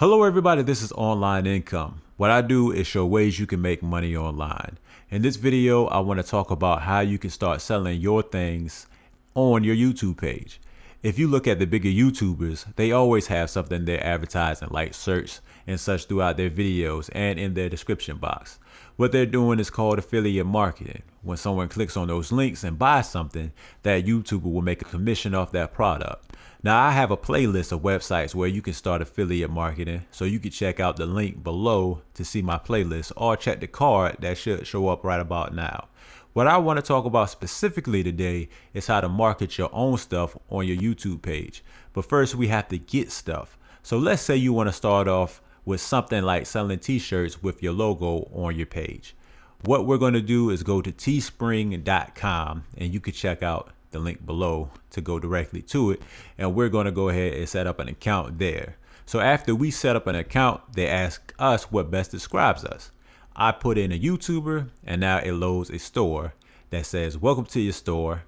Hello everybody, this is Online Income. What I do is show ways you can make money online. In this video, I want to talk about how you can start selling your things on your YouTube page. If you look at the bigger YouTubers, they always have something they're advertising like search and such throughout their videos and in their description box. What they're doing is called affiliate marketing. When someone clicks on those links and buys something, that YouTuber will make a commission off that product. Now I have a playlist of websites where you can start affiliate marketing, so you can check out the link below to see my playlist or check the card that should show up right about now. What I want to talk about specifically today is how to market your own stuff on your YouTube page. But first we have to get stuff. So let's say you want to start off with something like selling t-shirts with your logo on your page. What we're going to do is go to teespring.com and you can check out the link below to go directly to it, and we're going to go ahead and set up an account there. So after we set up an account, they ask us what best describes us. I put in a YouTuber and now it loads a store that says welcome to your store.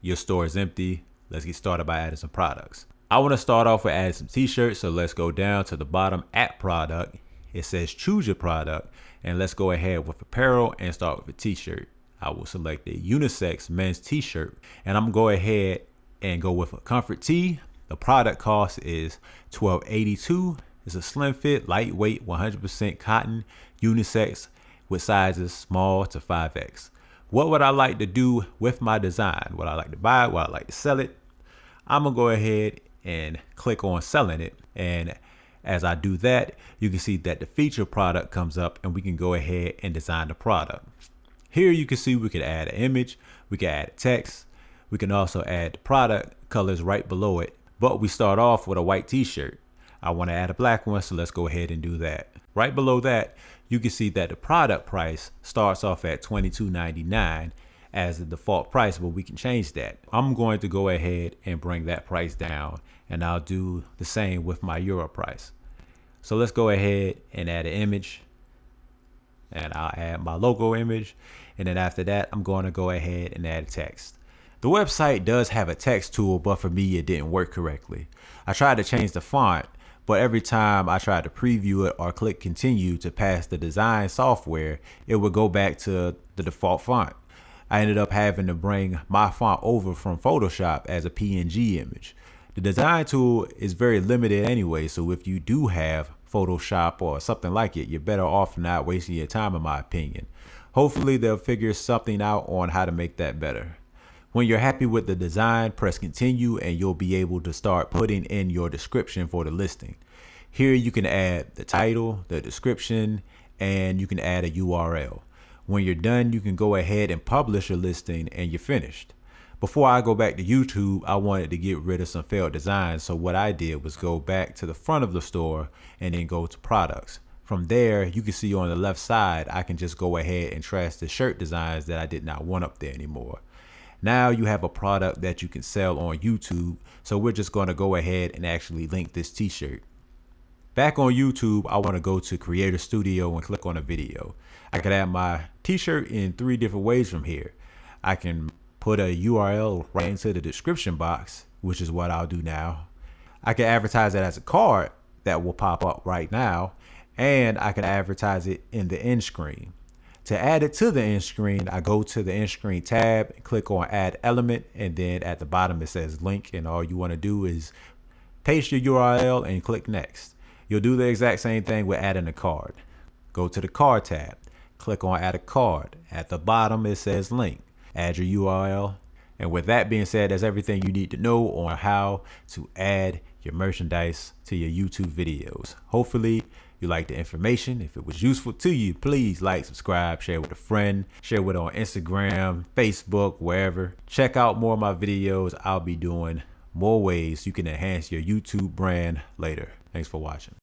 Your store is empty. Let's get started by adding some products. I want to start off with adding some t-shirts, so let's go down to the bottom at product. It says choose your product, and let's go ahead with apparel and start with a t-shirt. I will select a unisex men's t-shirt, and I'm going to go ahead and go with a comfort tee. The product cost is $12.82. It's a slim fit, lightweight, 100% cotton, unisex with sizes small to 5X. What would I like to do with my design? Would I like to buy it? Would I like to sell it? I'm going to go ahead and click on selling it. And as I do that, you can see that the feature product comes up and we can go ahead and design the product. Here you can see we could add an image, we can add text, we can also add the product colors right below it, but we start off with a white t-shirt. I want to add a black one, so let's go ahead and do that. Right below that, you can see that the product price starts off at $22.99 as the default price, but we can change that. I'm going to go ahead and bring that price down, and I'll do the same with my euro price. So let's go ahead and add an image, and I'll add my logo image, and then after that I'm going to go ahead and add text. The website does have a text tool, but for me it didn't work correctly. I tried to change the font, but every time I tried to preview it or click continue to pass the design software, it would go back to the default font. I ended up having to bring my font over from Photoshop as a PNG image. The design tool is very limited anyway, so if you do have Photoshop or something like it, you're better off not wasting your time, in my opinion. Hopefully they'll figure something out on how to make that better. When you're happy with the design, press continue and you'll be able to start putting in your description for the listing. Here you can add the title, the description, and you can add a URL. When you're done, you can go ahead and publish your listing and you're finished. Before I go back to YouTube, I wanted to get rid of some failed designs, so what I did was go back to the front of the store and then go to products. From there, you can see on the left side, I can just go ahead and trash the shirt designs that I did not want up there anymore. Now you have a product that you can sell on YouTube, so we're just going to go ahead and actually link this t-shirt. Back on YouTube, I want to go to Creator Studio and click on a video. I can add my t-shirt in 3 different ways from here. I can put a URL right into the description box, which is what I'll do now. I can advertise it as a card that will pop up right now, and I can advertise it in the end screen. To add it to the end screen, I go to the end screen tab and click on add element, and then at the bottom it says link, and all you want to do is paste your URL and click next. You'll do the exact same thing with adding a card. Go to the card tab, click on add a card. At the bottom it says link. Add your URL. And with that being said, that's everything you need to know on how to add your merchandise to your YouTube videos. Hopefully you liked the information. If it was useful to you, please like, subscribe, share with a friend, share with it on Instagram, Facebook, wherever. Check out more of my videos. I'll be doing more ways you can enhance your YouTube brand later. Thanks for watching.